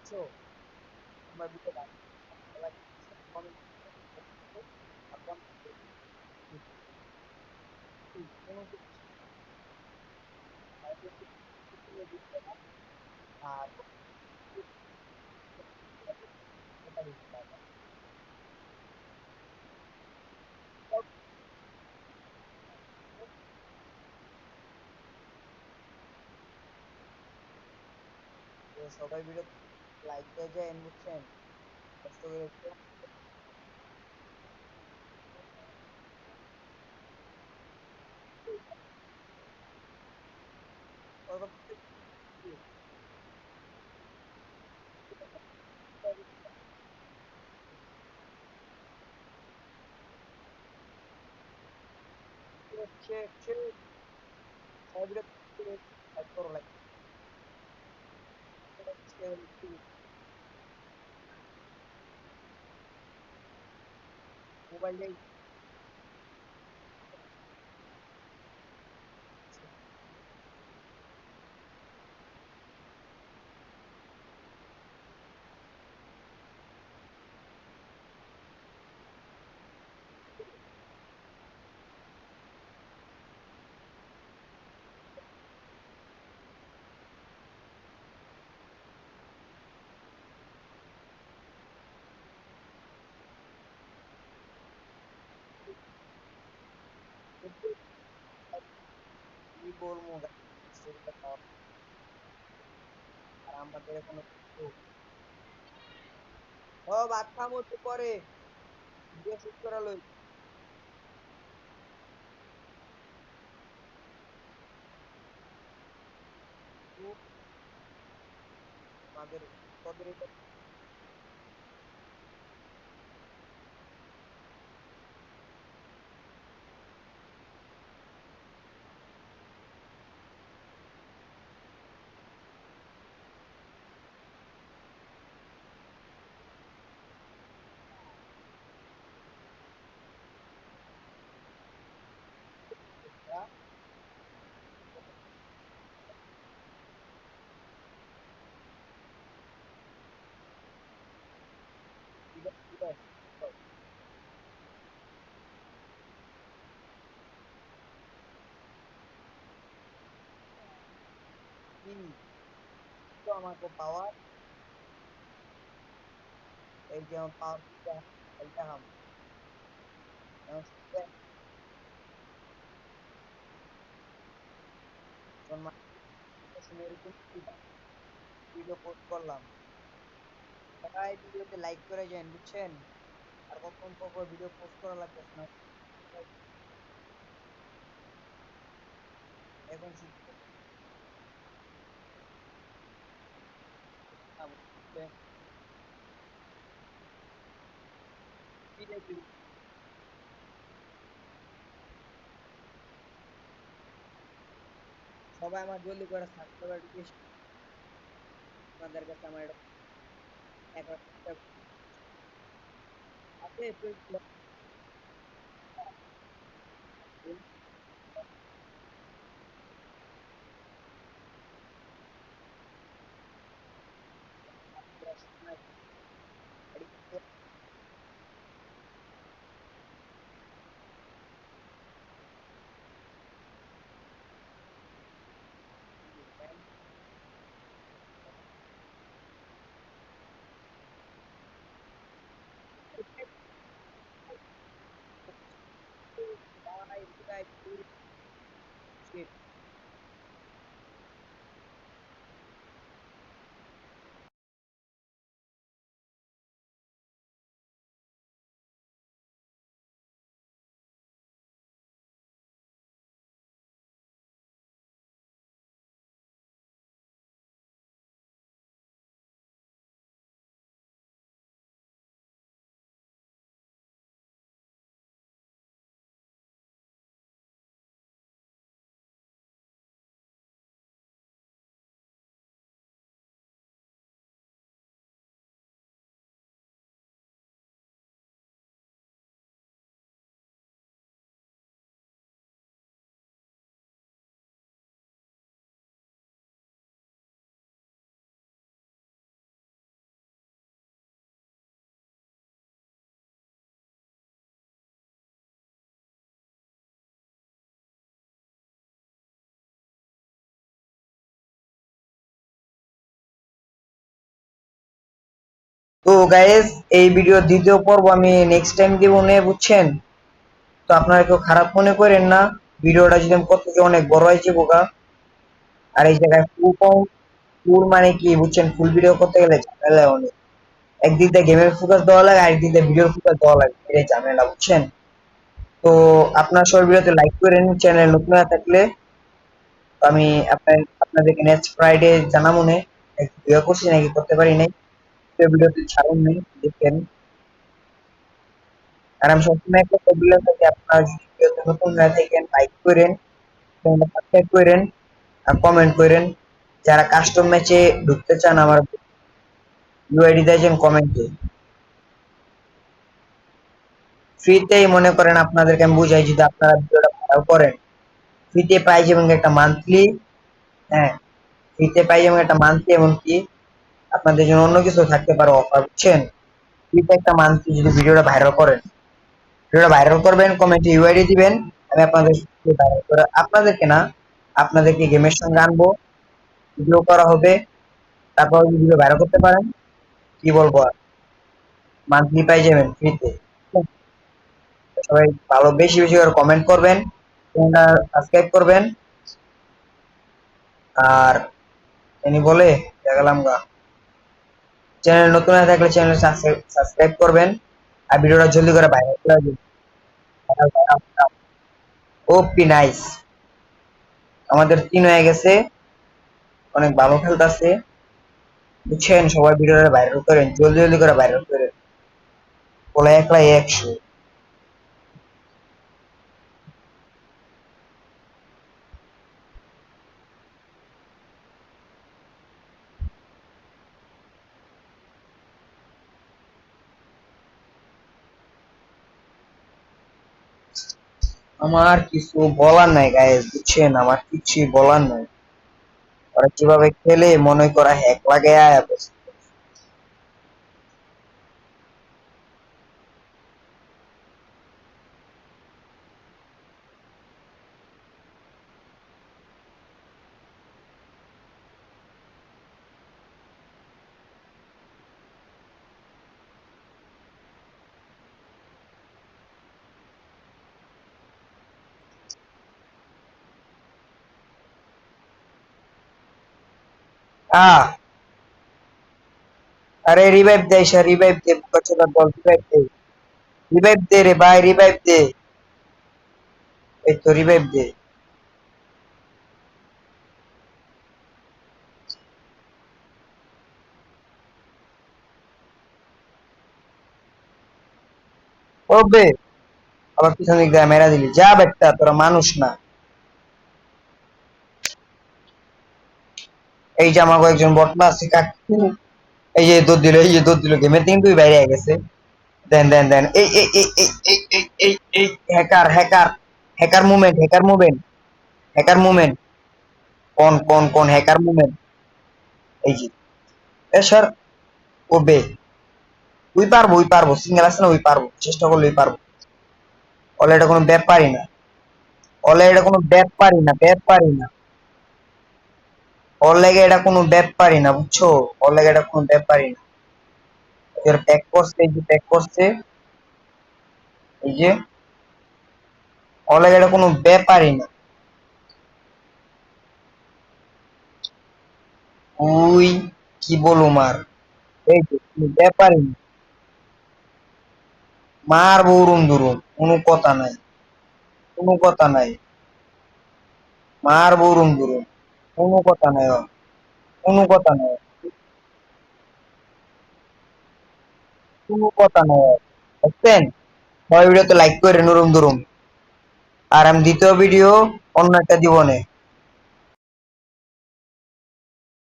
বুঝছো? আমার ভিডিও ভালো লাগলে কমেন্ট করতে আর কোনো কিছু দিতে না আর তো সবাই ভিডিও লাইক দিয়ে যায় বুঝছেন, কষ্ট করে একটু পরবর্তীতে হচ্ছে সবাই ভিডিও লাইক করো, লাইক মোবাইল দিয়ে কি বলবো আর আমাদের এখনো ও ভাত খাবো একটু পরে, ভিডিও শুট করা লই। আমাদের তোদের এটা কি তো আমাকে পাওয়ার, এই যে আমার পাওয়ার এইটা হাম এখন শুনে এরকম ভিডিও পোস্ট করলাম, সবাই ভিডিওতে লাইক করে যান বুঝছেন, আর কতক্ষণ পর পর ভিডিও পোস্ট করা লাগতেছে না, এখন শুধু সবাই আমার জলদি করে সাবস্ক্রাইবার রিকোয়েস্ট, আপনাদের কাছে আমার এটা একবার subscribe আছে গাইস, এই ভিডিও দ্বিতীয় পর্ব আমি নেক্সট টাইম দিব নে, বুঝছেন? তো আপনারা কেউ খারাপ মনে করেন না, ভিডিওটা যদি আমি করতে গিয়ে অনেক বড় হয়েছে বোকা। আর এই জায়গায় ফুল মানে কি বুঝছেন, ফুল ভিডিও করতে গেলে ঝামেলা অনেক। একদিক দিয়ে গেমের ফোকাস দেওয়া লাগে, আরেকদিক দিয়ে ভিডিওর ফোকাস দেওয়া লাগে, এটাই ঝামেলা, বুঝছেন? তো আপনার সবাই ভিডিওতে লাইক করেন, চ্যানেল নতুন হয়ে থাকলে। তো আমি আপনাদেরকে নেক্সট ফ্রাইডে জানাবো নে ভিডিও করছি নাকি করতে পারি নাই। ভিডিওতে ছাড়ুন নেই, দেখেন। আর আমি সবসময় একটা বলে থাকি, আপনারা যদি ভিডিওতে নতুন হয়ে থাকেন লাইক করেন, সাবস্ক্রাইব করেন, আর কমেন্ট করেন। যারা কাস্টম ম্যাচে ঢুকতে চান আমার ইউআইডি দিয়েছেন কমেন্টে। ফ্রিতেই মনে করেন আপনাদেরকে আমি বুঝাই, যদি আপনারা ভিডিওটা ভালো করেন ফ্রিতে পাই যাবেন একটা মান্থলি। হ্যাঁ, ফ্রিতে পাই যাবেন একটা মান্থলি, এমনকি আপনাদের জন্য অন্য কিছু থাকতে পারে অফার, বুঝছেন? ফ্রিতে একটা মান্থলি যদি ভিডিওটা ভাইরাল করেন, ভিডিওটা ভাইরাল করবেন, কমেন্টে ইউআইডি দিবেন, আমি আপনাদের ভাইরাল করে আপনাদেরকে না, আপনাদেরকে গেমের সঙ্গে আনবো, ভিডিও করা হবে, তারপর যদি ভিডিও ভাইরাল করতে পারেন, কি বলবো আর, মান্থলি পাই যাবেন ফ্রিতে। সবাই ভালো বেশি বেশি করে কমেন্ট করবেন, চ্যানেলটা সাবস্ক্রাইব করবেন। আর এনি বলে দেখালাম গা, চ্যানেল নতুন হয়ে থাকলে চ্যানেল সাবস্ক্রাইব করবেন, আর ভিডিওটা জলদি করে ভাইরাল করে দিন। ওপি নাইস, আমাদের 3 হয়ে গেছে, অনেক ভালো খেলতেছে, বুঝছেন? সবাই ভিডিওটা ভাইরাল করেন, জলদি জলদি করে ভাইরাল করেন, বলে একলা 100। আমার কিছু বলার নাই গাইস, বুঝছেন? আমার কিছুই বলার নাই। ওরা কিভাবে খেলে মনে করা হ্যাক লাগে আয়া বসে। আহ, আরে রিভাইভ দে, সে রিভাইভ দে, বোকাচোদা বল, রিভাইভ দে, রিভাইভ দে রে ভাই, রিভাইভ দে। এই তো রিভাইভ দে। ওবে, আবার পিছন দিক দিয়ে মেরা দিলি, যা বেটা, তোরা মানুষ না। এই যে আমাকে একজন বটলা আছে কাকু, এই যে দৌড় দিল, এই যে দৌড় দিল, গেমের থেকে তুই বাইরে গেছে। দেন দেন দেন, এই এই এই এই এই এই এই এই hacker hacker, hacker movement, hacker movement, hacker movement, কোন কোন কোন হ্যাকার মুভমেন্ট, এই যে এ স্যার। ওবে, ওই পারবো, সিঙ্গেল আছে না, ওই পারবো, চেষ্টা করলে ওই পারবো। অলে এটা কোনো ব্যাপারই না, অলে এটা কোনো ব্যাপারই না, ব্যাপারই না, ওর লেগে এটা কোনো ব্যাপারই না, বুঝছো? ওর লেগে এটা কোনো ব্যাপারই না। এর প্যাক করছে, এই যে প্যাক করছে, এই যে ওর লেগে এটা কোনো ব্যাপারই না। ওই কি বলবো মার, এই যে কোনো ব্যাপারই না, মার বৌরুম দুরুম, কোনো কথা নাই, কোনো কথা নাই, মার বৌরুম দুরুম, কোনো কথা নাই ওর, কোনো কথা নাই ওর, কোনো কথা নাই ওর, বুঝছেন? সবাই ভিডিওতে লাইক করে নুরুম দুরুম। আর আমি দ্বিতীয় ভিডিও অন্য একটা জীবনে